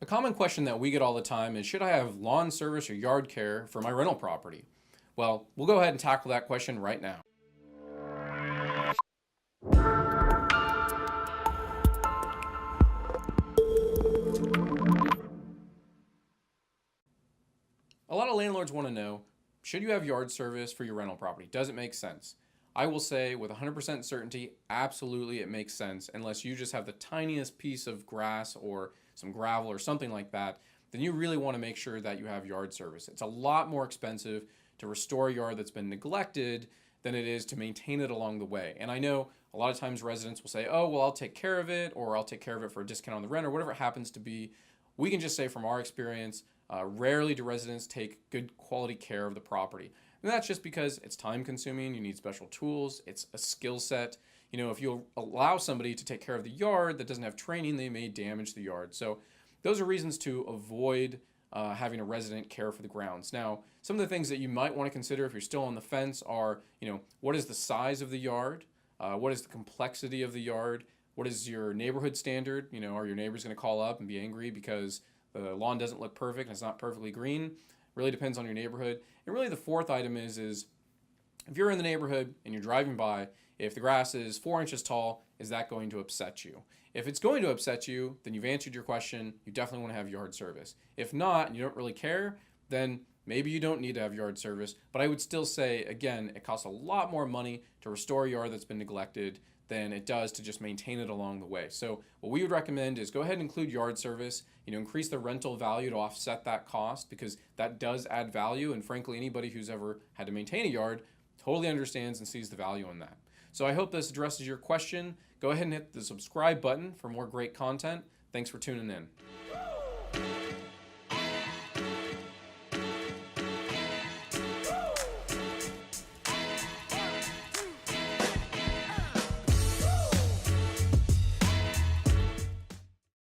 A common question that we get all the time is, should I have lawn service or yard care for my rental property? Well, we'll go ahead and tackle that question right now. A lot of landlords want to know, should you have yard service for your rental property? Does it make sense? I will say with 100% certainty, absolutely it makes sense, unless you just have the tiniest piece of grass or some gravel or something like that, then you really want to make sure that you have yard service. It's a lot more expensive to restore a yard that's been neglected than it is to maintain it along the way. And I know a lot of times residents will say, oh, well, I'll take care of it, or I'll take care of it for a discount on the rent, or whatever it happens to be. We can just say from our experience, rarely do residents take good quality care of the property. And that's just because it's time consuming, you need special tools, it's a skill set. You know, if you allow somebody to take care of the yard that doesn't have training, they may damage the yard. So those are reasons to avoid having a resident care for the grounds. Now, some of the things that you might want to consider if you're still on the fence are, what is the size of the yard? What is the complexity of the yard? What is your neighborhood standard? Are your neighbors going to call up and be angry because the lawn doesn't look perfect and it's not perfectly green? Really depends on your neighborhood. And really the fourth item is if you're in the neighborhood and you're driving by, if the grass is 4 inches tall, is that going to upset you? If it's going to upset you, then you've answered your question. You definitely want to have yard service. If not, and you don't really care, then maybe you don't need to have yard service. But I would still say, again, it costs a lot more money to restore a yard that's been neglected than it does to just maintain it along the way. So what we would recommend is go ahead and include yard service, increase the rental value to offset that cost, because that does add value. And frankly, anybody who's ever had to maintain a yard totally understands and sees the value in that. So I hope this addresses your question. Go ahead and hit the subscribe button for more great content. Thanks for tuning in.